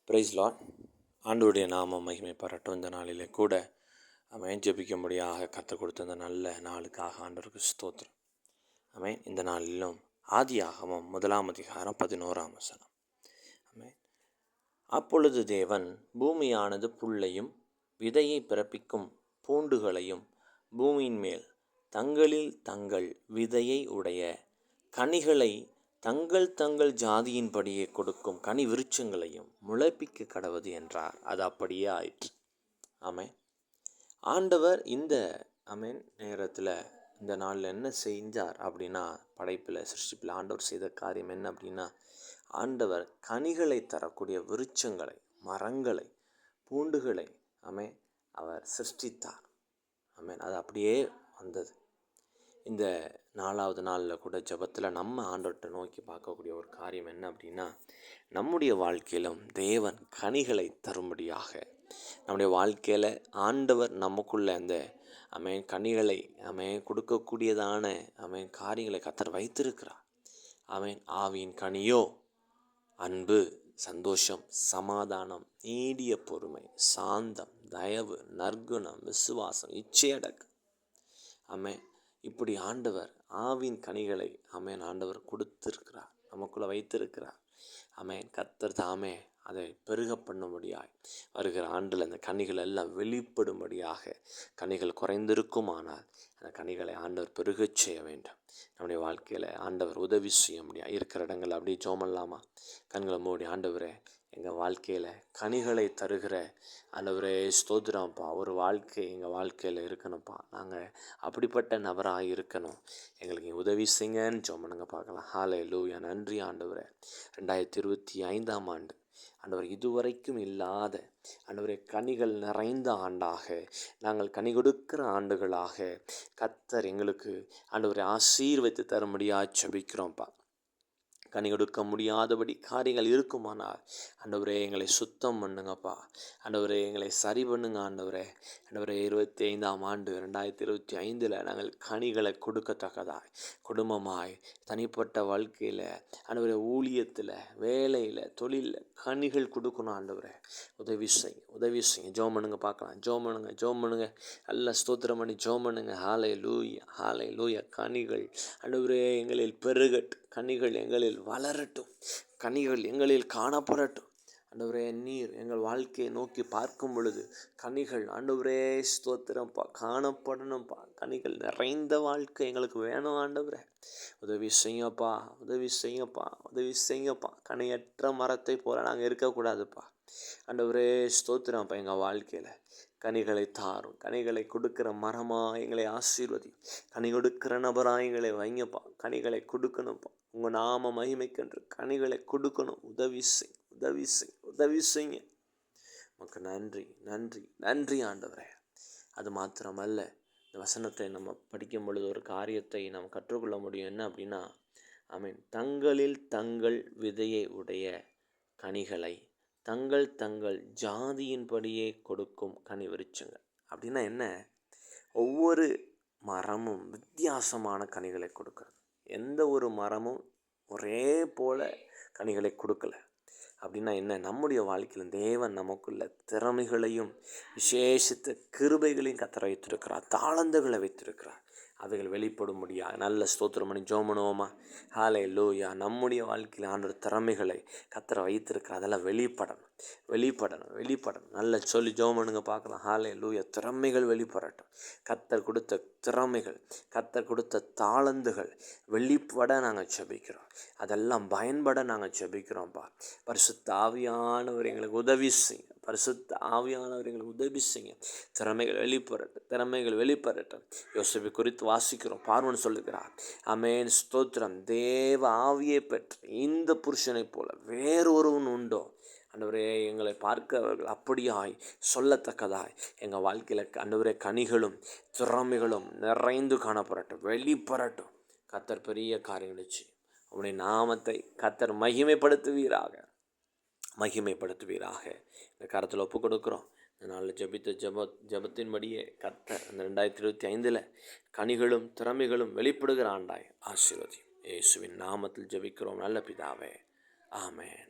Price Lord. ஆண்டவருடைய நாமம் மகிமைப்படட்டும். இந்த நாளிலே கூட அவன் ஜெபிக்கும்படியாக கற்றுக் கொடுத்த இந்த நல்ல நாளுக்காக ஆண்டவருக்கு ஸ்தோத்திரம். அவன் இந்த நாளிலும் ஆதியாகமம் 1:11. அவன் அப்பொழுது தேவன் பூமியானது புல்லையும் விதையை பிறப்பிக்கும் பூண்டுகளையும் பூமியின் மேல் தங்களில் தங்கள் விதையை உடைய கனிகளை தங்கள் ஜாதியின்படியே கொடுக்கும் கனி விருட்சங்களையும் முளைப்பிக்க கடவது என்றார். அது அப்படியே ஆயிற்று. ஆமென். ஆண்டவர் இந்த நேரத்தில் இந்த நாளில் என்ன செஞ்சார் அப்படின்னா, படைப்பில் சிருஷ்டிப்பில் ஆண்டவர் செய்த காரியம் என்ன அப்படின்னா, ஆண்டவர் கனிகளை தரக்கூடிய விருட்சங்களை, மரங்களை, பூண்டுகளை அவர் சிருஷ்டித்தார். அது அப்படியே வந்தது. இந்த 4வது நாளில் கூட ஜெபத்தில் நம்ம ஆண்டவர்கிட்ட நோக்கி பார்க்கக்கூடிய ஒரு காரியம் என்ன அப்படின்னா, நம்முடைய வாழ்க்கையிலும் தேவன் கனிகளை தரும்படியாக நம்முடைய வாழ்க்கையில் ஆண்டவர் நமக்குள்ள அந்த கனிகளை கொடுக்கக்கூடியதான காரியங்களை கர்த்தர் வைத்திருக்கிறார். ஆவியின் கனியோ அன்பு, சந்தோஷம், சமாதானம், நீடிய பொறுமை, சாந்தம், தயவு, நற்குணம், விசுவாசம், இச்சையடக்கம். இப்படி ஆண்டவர் ஆவின் கனிகளை ஆண்டவர் கொடுத்திருக்கிறார், நமக்குள்ளே வைத்திருக்கிறார். கர்த்தர் தாமே அதை பெருக பண்ணும்படியாய் வருகிற ஆண்டில் அந்த கனிகள் எல்லாம் வெளிப்படும்படியாக, கனிகள் குறைந்திருக்குமானால் அந்த கனிகளை ஆண்டவர் பெருகச் செய்ய வேண்டும். நம்முடைய வாழ்க்கையில் ஆண்டவர் உதவி செய்ய முடியும். இருக்கிற இடங்கள் அப்படியே ஜோமல்லாமா, கண்களை மூடி, ஆண்டவரே எங்கள் வாழ்க்கையில் கனிகளை தருகிற ஆண்டவரே ஸ்தோத்திரம்ப்பா, ஒரு வாழ்க்கை எங்கள் வாழ்க்கையில் இருக்கணும்ப்பா, நாங்கள் அப்படிப்பட்ட நபராக இருக்கணும், எங்களுக்கு உதவி செய்யுங்கன்னு ஜோமனுங்க பார்க்கலாம். ஹல்லேலூயா. நன்றி ஆண்டவரே. 2025 ஆண்டு ஆண்டவர் இதுவரைக்கும் இல்லாத ஆண்டவரே கனிகள் நிறைந்த ஆண்டாக, நாங்கள் கனி கொடுக்கிற ஆண்டுகளாக கர்த்தர் எங்களுக்கு ஆண்டவரை ஆசீர்வதித்து தரும்படியாக ஜெபிக்கிறோம்ப்பா. கனி கொடுக்க முடியாதபடி காரியங்கள் இருக்குமானால் ஆண்டவரே எங்களை சுத்தம் பண்ணுங்கப்பா. ஆண்டவரே எங்களை சரி பண்ணுங்க ஆண்டவரே. 25ஆம் ஆண்டு 2025 நாங்கள் கனிகளை கொடுக்கத்தக்கதாய், குடும்பமாய், தனிப்பட்ட வாழ்க்கையில், ஆண்டவரே ஊழியத்தில், வேலையில், தொழிலில் கனிகள் கொடுக்கணும் ஆண்டவரே. உதவி செய்யுங்க. ஜெபம் பண்ணுங்க பார்க்கலாம். ஜெபம் பண்ணுங்க. நல்ல ஸ்தோத்திரம் பண்ணி ஜெபம் பண்ணுங்க. ஹல்லேலூயா. கனிகள் ஆண்டவரே எங்களில் பெருகட்டும், கனிகள் எங்களில் வளரட்டும், கனிகள் எங்களில் காணப்படட்டும். ஆண்டவரே நீர் எங்கள் வாழ்க்கையை நோக்கி பார்க்கும் பொழுது கனிகள் ஆண்டவரே ஸ்தோத்திரம்ப்பா காணப்படணும்ப்பா. கனிகள் நிறைந்த வாழ்க்கை எங்களுக்கு வேணும் ஆண்டவரே. உதவி செய்யப்பா. கனியற்ற மரத்தை போல நாங்கள் இருக்கக்கூடாதுப்பா. ஆண்டவரே ஸ்தோத்திரம்ப்பா, எங்கள் வாழ்க்கையில் கனிகளை தாரும், கனிகளை கொடுக்கிற மரமாக எங்களை ஆசீர்வதி, கனி கொடுக்கிற நபராக எங்களை வைங்கப்பா. கனிகளை கொடுக்கணும்ப்பா, உங்கள் நாம மகிமைக்கென்று கனிகளை கொடுக்கணும். உதவி செய்யுங்க. உமக்கு நன்றி ஆண்டவரே. அது மாத்திரமல்ல, இந்த வசனத்தை நம்ம படிக்கும் பொழுது ஒரு காரியத்தை நாம் கற்றுக்கொள்ள முடியும். என்ன அப்படின்னா, தங்களில் தங்கள் விதையை உடைய கனிகளை தங்கள் ஜாதியின்படியே கொடுக்கும் கனி விருட்சங்கள். அப்படின்னா என்ன? ஒவ்வொரு மரமும் வித்தியாசமான கனிகளை கொடுக்கிறது. எந்த ஒரு மரமும் ஒரே போல கனிகளை கொடுக்கல. அப்படின்னா என்ன? நம்முடைய வாழ்க்கையில் தேவன் நமக்குள்ள திறமைகளையும் விசேஷித்த கிருபைகளையும் கர்த்தர் வைத்திருக்கிறார், தாளந்துகளை வைத்திருக்கிறார். அவைகள் வெளிப்படும் முடியாது. நல்ல ஸ்தோத்திரம் பண்ணி ஜெபம் பண்ணுவோமா? ஹல்லேலூயா. நம்முடைய வாழ்க்கையில் ஆண்டவர் திறமைகளை கர்த்தர் வைத்திருக்கிறார். அதெல்லாம் வெளிப்படணும். நல்ல சொல்லி ஜெபம் பண்ணுங்க பார்க்கலாம். ஹல்லேலூயா. திறமைகள் வெளிப்படட்டும். கர்த்தர் கொடுத்த திறமைகள், கர்த்தர் கொடுத்த தாளந்துகள் வெளிப்பட நாங்கள் ஜெபிக்கிறோம். அதெல்லாம் பயன்பட நாங்கள் ஜெபிக்கிறோம்ப்பா. பரிசுத்த ஆவியானவர் எங்களுக்கு உதவி செய்யுங்க. திறமைகள் வெளிப்படட்டும். யோசேப்பை குறித்து வாசிக்கிறோம். பார்வோன் சொல்லுகிறார், ஆமென் ஸ்தோத்திரம், தேவ ஆவியை பெற்ற இந்த புருஷனை போல வேறொருவன் உண்டோ? ஆண்டவரே எங்களை பார்க்கிறவர்கள் அப்படியாய் சொல்லத்தக்கதாய் எங்கள் வாழ்க்கையில் ஆண்டவரே கனிகளும் திறமைகளும் நிறைந்து காணப்படட்டும், வெளிப்படட்டும். கர்த்தர் பெரிய காரியங்களை செய்யும். உம்முடைய நாமத்தை கர்த்தர் மகிமைப்படுத்துவீராக. இந்த கரத்தில் ஒப்பு கொடுக்குறோம். இந்த நாளில் ஜெபித்த ஜெபத்தின்படியே கர்த்தர் அந்த 2025 கனிகளும் திறமைகளும் வெளிப்படுகிற ஆண்டாய் ஆசீர்வதியும். இயேசுவின் நாமத்தில் ஜெபிக்கிறோம் நல்ல பிதாவே. ஆமென்.